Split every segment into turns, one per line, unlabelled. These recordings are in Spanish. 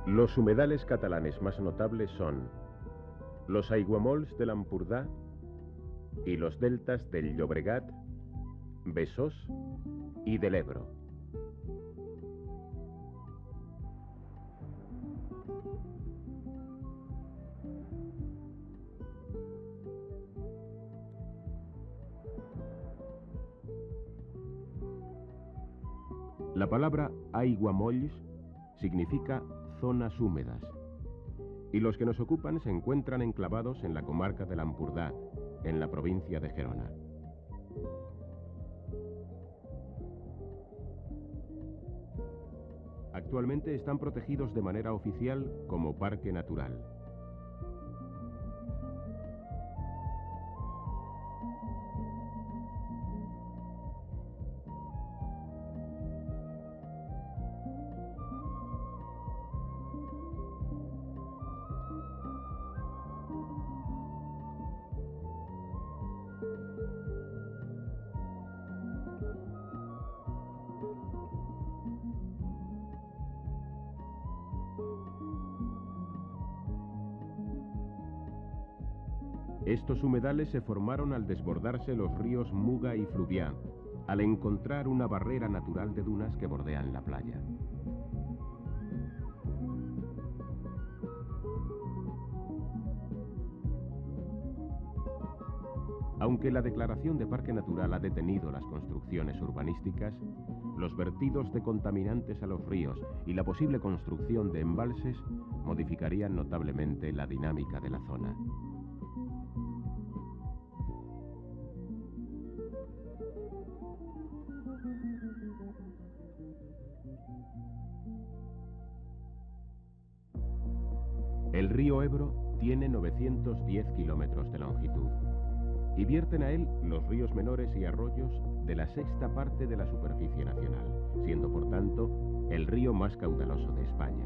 Los humedales catalanes más notables son los aiguamolls de l'Empordà y los deltas del Llobregat, Besós y del Ebro. La palabra aiguamolls significa zonas húmedas, y los que nos ocupan se encuentran enclavados en la comarca del Empordà, en la provincia de Gerona. Actualmente están protegidos de manera oficial como parque natural. Estos humedales se formaron al desbordarse los ríos Muga y Fluvià, al encontrar una barrera natural de dunas que bordean la playa. Aunque la declaración de parque natural ha detenido las construcciones urbanísticas, los vertidos de contaminantes a los ríos y la posible construcción de embalses modificarían notablemente la dinámica de la zona. El río Ebro tiene 910 kilómetros de longitud y vierten a él los ríos menores y arroyos de la sexta parte de la superficie nacional, siendo por tanto el río más caudaloso de España.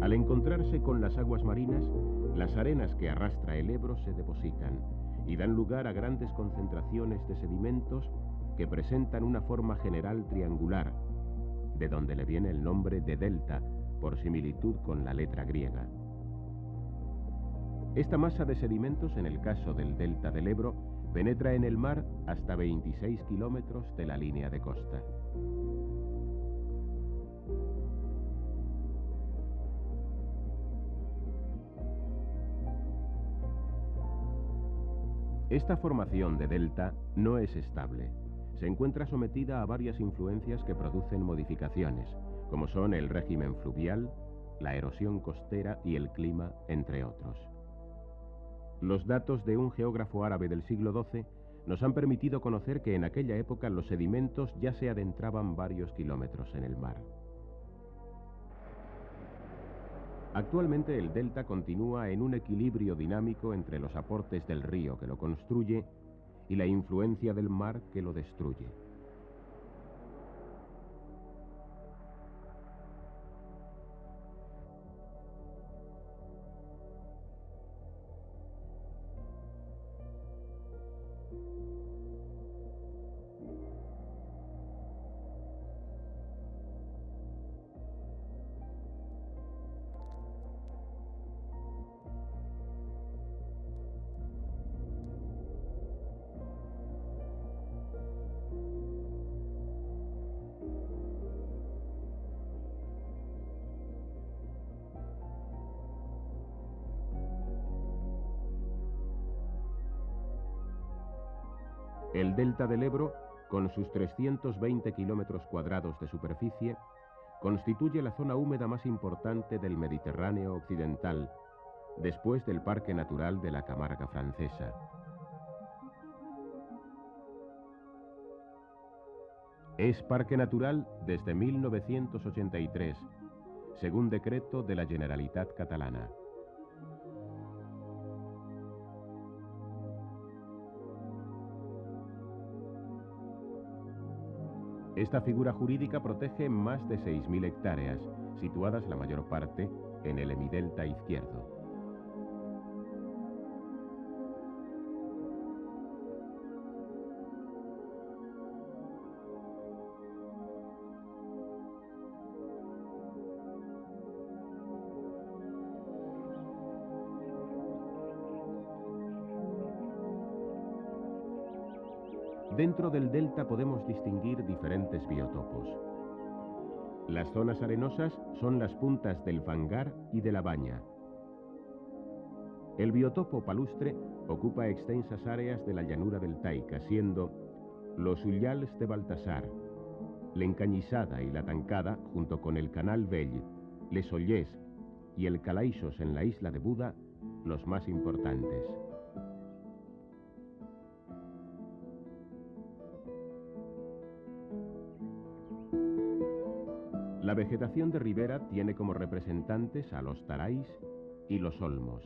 Al encontrarse con las aguas marinas, las arenas que arrastra el Ebro se depositan y dan lugar a grandes concentraciones de sedimentos que presentan una forma general triangular, de donde le viene el nombre de delta, por similitud con la letra griega. Esta masa de sedimentos, en el caso del delta del Ebro, penetra en el mar hasta 26 kilómetros de la línea de costa. Esta formación de delta no es estable. Se encuentra sometida a varias influencias que producen modificaciones, como son el régimen fluvial, la erosión costera y el clima, entre otros. Los datos de un geógrafo árabe del siglo XII nos han permitido conocer que en aquella época los sedimentos ya se adentraban varios kilómetros en el mar. Actualmente el delta continúa en un equilibrio dinámico entre los aportes del río que lo construye y la influencia del mar que lo destruye. El delta del Ebro, con sus 320 kilómetros cuadrados de superficie, constituye la zona húmeda más importante del Mediterráneo occidental, después del Parque Natural de la Camarga Francesa. Es parque natural desde 1983, según decreto de la Generalitat Catalana. Esta figura jurídica protege más de 6.000 hectáreas, situadas la mayor parte en el hemidelta izquierdo. Dentro del delta podemos distinguir diferentes biotopos. Las zonas arenosas son las puntas del Vangar y de la Baña. El biotopo palustre ocupa extensas áreas de la llanura del Taica, siendo los Ullals de Baltasar, l'Encañisada y la Tancada, junto con el Canal Vell, les Ollers y el Calaixos en la isla de Buda, los más importantes. La vegetación de ribera tiene como representantes a los taráis y los olmos.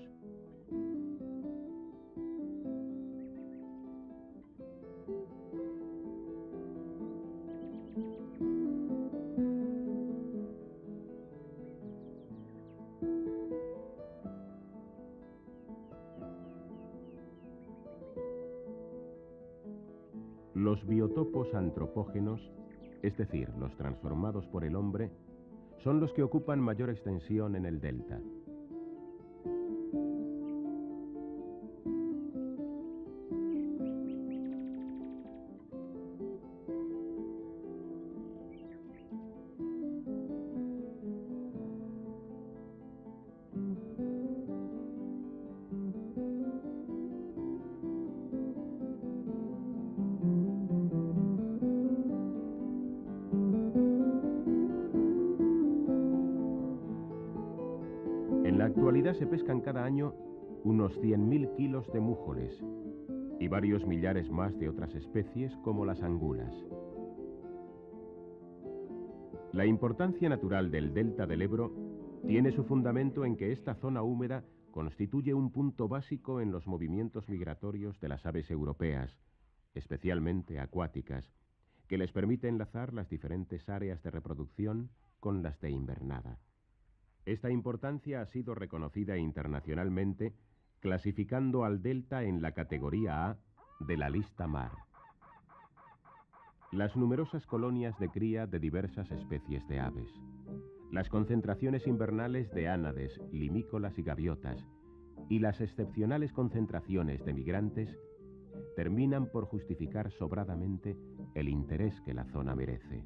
Los biotopos antropógenos, es decir, los transformados por el hombre, son los que ocupan mayor extensión en el delta. En la actualidad se pescan cada año unos 100.000 kilos de mújoles y varios millares más de otras especies como las angulas. La importancia natural del delta del Ebro tiene su fundamento en que esta zona húmeda constituye un punto básico en los movimientos migratorios de las aves europeas, especialmente acuáticas, que les permite enlazar las diferentes áreas de reproducción con las de invernada. Esta importancia ha sido reconocida internacionalmente, clasificando al delta en la categoría A de la lista MAR. Las numerosas colonias de cría de diversas especies de aves, las concentraciones invernales de ánades, limícolas y gaviotas, y las excepcionales concentraciones de migrantes terminan por justificar sobradamente el interés que la zona merece.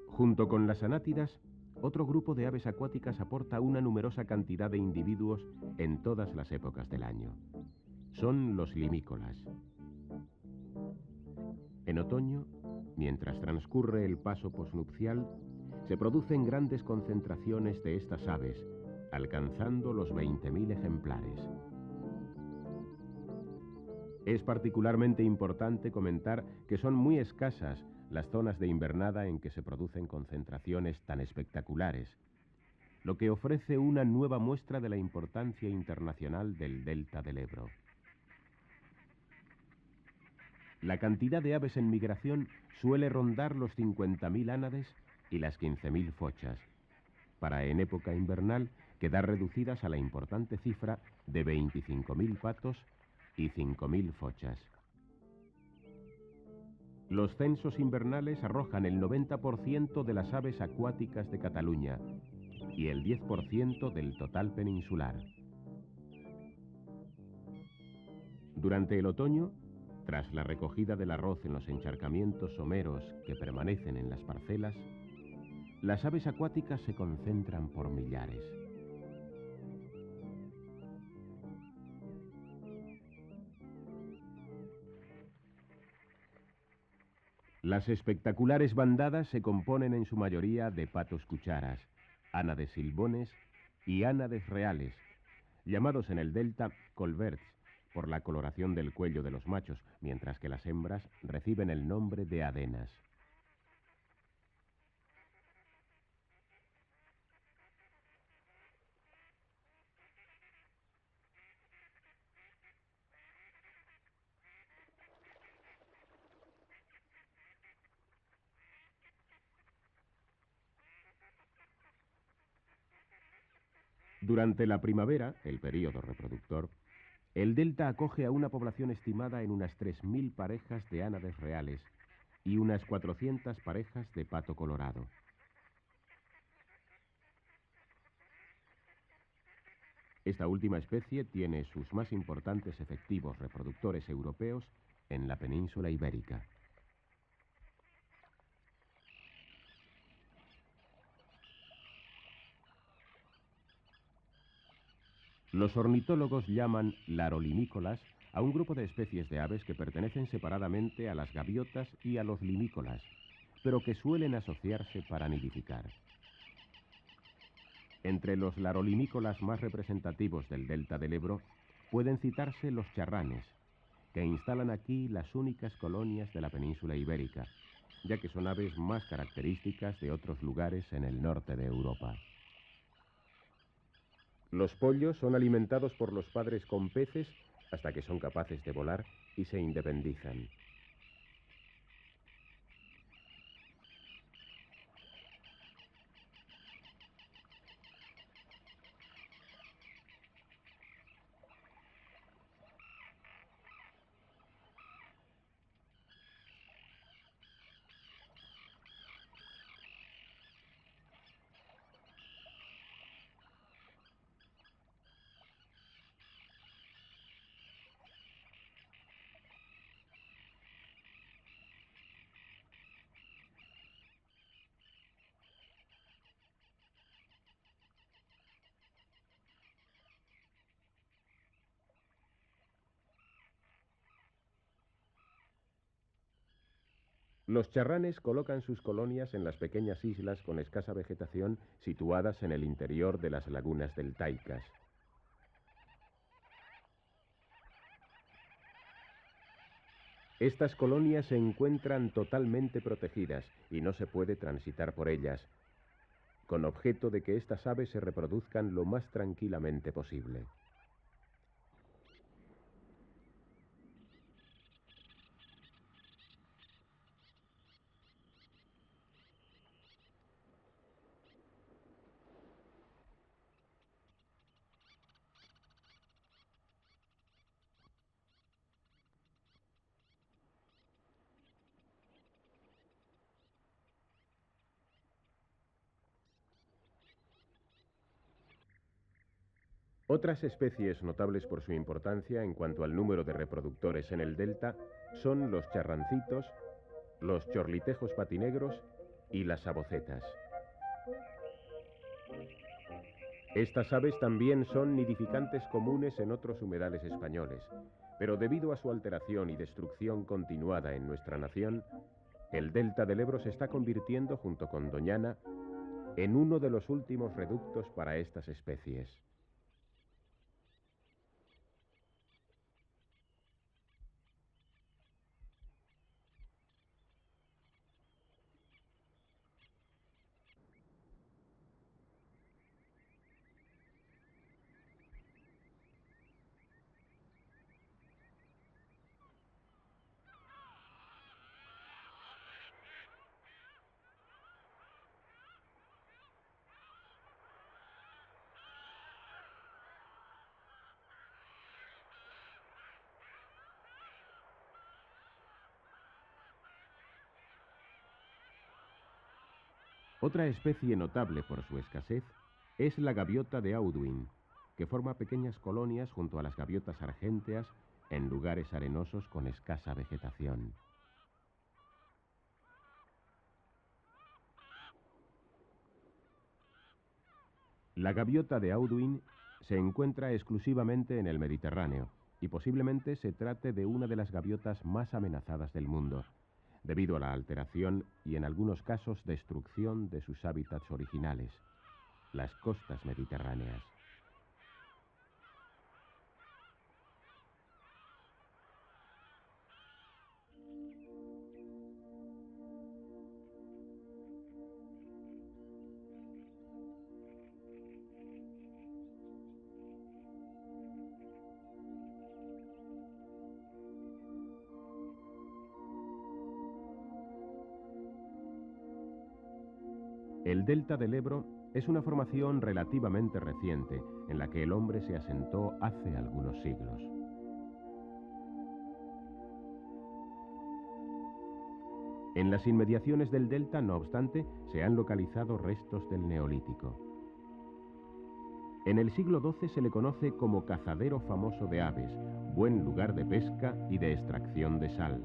Junto con las anátidas, otro grupo de aves acuáticas aporta una numerosa cantidad de individuos en todas las épocas del año. Son los limícolas. En otoño, mientras transcurre el paso posnupcial, se producen grandes concentraciones de estas aves, alcanzando los 20.000 ejemplares. Es particularmente importante comentar que son muy escasas las zonas de invernada en que se producen concentraciones tan espectaculares, lo que ofrece una nueva muestra de la importancia internacional del delta del Ebro. La cantidad de aves en migración suele rondar los 50.000 ánades y las 15.000 fochas, para en época invernal quedar reducidas a la importante cifra de 25.000 patos y 5.000 fochas. Los censos invernales arrojan el 90% de las aves acuáticas de Cataluña y el 10% del total peninsular. Durante el otoño, tras la recogida del arroz en los encharcamientos someros que permanecen en las parcelas, las aves acuáticas se concentran por millares. Las espectaculares bandadas se componen en su mayoría de patos cucharas, ánades silbones y ánades reales, llamados en el delta colverts, por la coloración del cuello de los machos, mientras que las hembras reciben el nombre de adenas. Durante la primavera, el período reproductor, el delta acoge a una población estimada en unas 3.000 parejas de ánades reales y unas 400 parejas de pato colorado. Esta última especie tiene sus más importantes efectivos reproductores europeos en la península ibérica. Los ornitólogos llaman larolimícolas a un grupo de especies de aves que pertenecen separadamente a las gaviotas y a los limícolas, pero que suelen asociarse para nidificar. Entre los larolimícolas más representativos del delta del Ebro pueden citarse los charranes, que instalan aquí las únicas colonias de la península ibérica, ya que son aves más características de otros lugares en el norte de Europa. Los pollos son alimentados por los padres con peces hasta que son capaces de volar y se independizan. Los charranes colocan sus colonias en las pequeñas islas con escasa vegetación situadas en el interior de las lagunas deltaicas. Estas colonias se encuentran totalmente protegidas y no se puede transitar por ellas, con objeto de que estas aves se reproduzcan lo más tranquilamente posible. Otras especies notables por su importancia en cuanto al número de reproductores en el delta son los charrancitos, los chorlitejos patinegros y las sabocetas. Estas aves también son nidificantes comunes en otros humedales españoles, pero debido a su alteración y destrucción continuada en nuestra nación, el delta del Ebro se está convirtiendo, junto con Doñana, en uno de los últimos reductos para estas especies. Otra especie notable por su escasez es la gaviota de Audouin, que forma pequeñas colonias junto a las gaviotas argénteas en lugares arenosos con escasa vegetación. La gaviota de Audouin se encuentra exclusivamente en el Mediterráneo y posiblemente se trate de una de las gaviotas más amenazadas del mundo, debido a la alteración y en algunos casos destrucción de sus hábitats originales, las costas mediterráneas. El delta del Ebro es una formación relativamente reciente en la que el hombre se asentó hace algunos siglos. En las inmediaciones del delta, no obstante, se han localizado restos del Neolítico. En el siglo XII se le conoce como cazadero famoso de aves, buen lugar de pesca y de extracción de sal.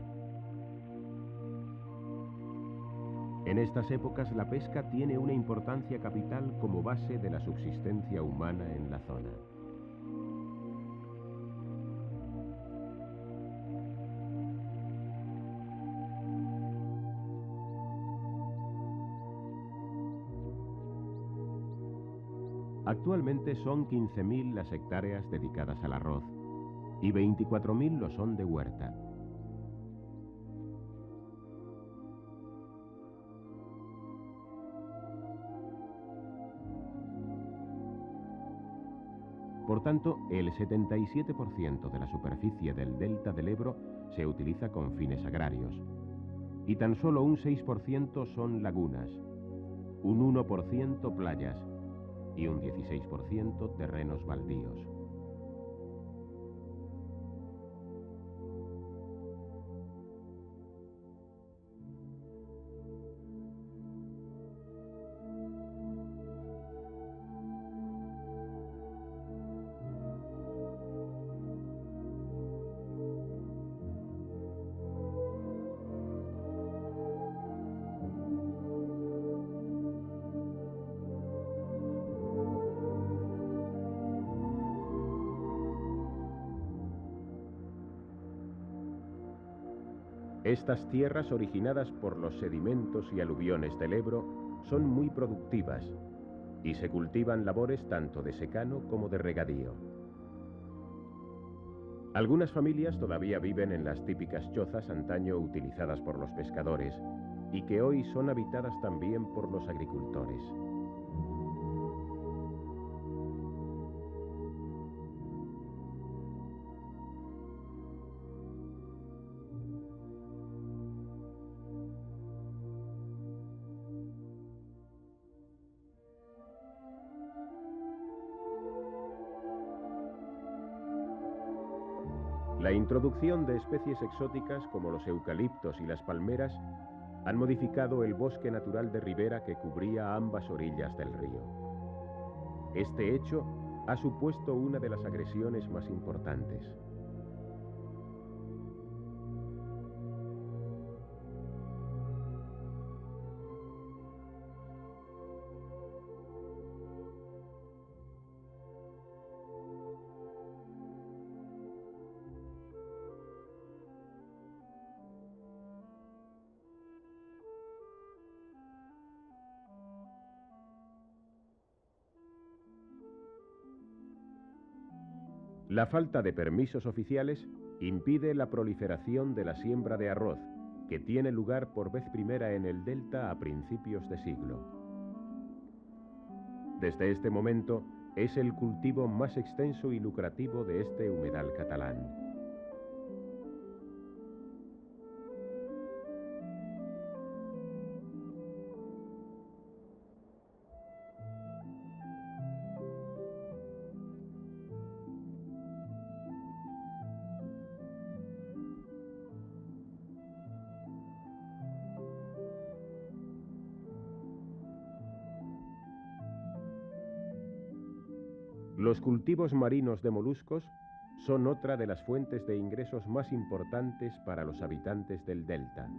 En estas épocas la pesca tiene una importancia capital como base de la subsistencia humana en la zona. Actualmente son 15.000 las hectáreas dedicadas al arroz y 24.000 lo son de huerta. Por tanto, el 77% de la superficie del delta del Ebro se utiliza con fines agrarios y tan solo un 6% son lagunas, un 1% playas y un 16% terrenos baldíos. Estas tierras, originadas por los sedimentos y aluviones del Ebro, son muy productivas y se cultivan labores tanto de secano como de regadío. Algunas familias todavía viven en las típicas chozas antaño utilizadas por los pescadores y que hoy son habitadas también por los agricultores. La introducción de especies exóticas como los eucaliptos y las palmeras han modificado el bosque natural de ribera que cubría ambas orillas del río. Este hecho ha supuesto una de las agresiones más importantes. La falta de permisos oficiales impide la proliferación de la siembra de arroz, que tiene lugar por vez primera en el delta a principios de siglo. Desde este momento es el cultivo más extenso y lucrativo de este humedal catalán. Los cultivos marinos de moluscos son otra de las fuentes de ingresos más importantes para los habitantes del delta.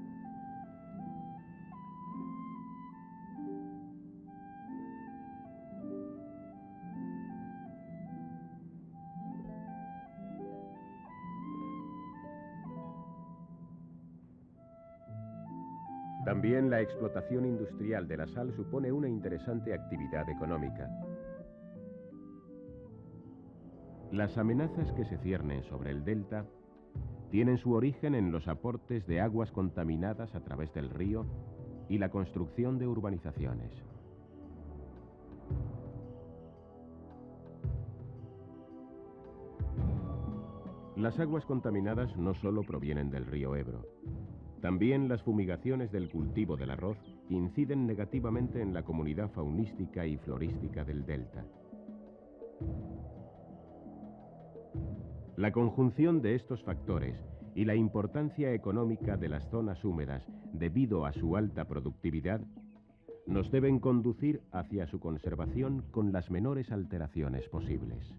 También la explotación industrial de la sal supone una interesante actividad económica. Las amenazas que se ciernen sobre el delta tienen su origen en los aportes de aguas contaminadas a través del río y la construcción de urbanizaciones. Las aguas contaminadas no solo provienen del río Ebro. También las fumigaciones del cultivo del arroz inciden negativamente en la comunidad faunística y florística del delta. La conjunción de estos factores y la importancia económica de las zonas húmedas debido a su alta productividad nos deben conducir hacia su conservación con las menores alteraciones posibles.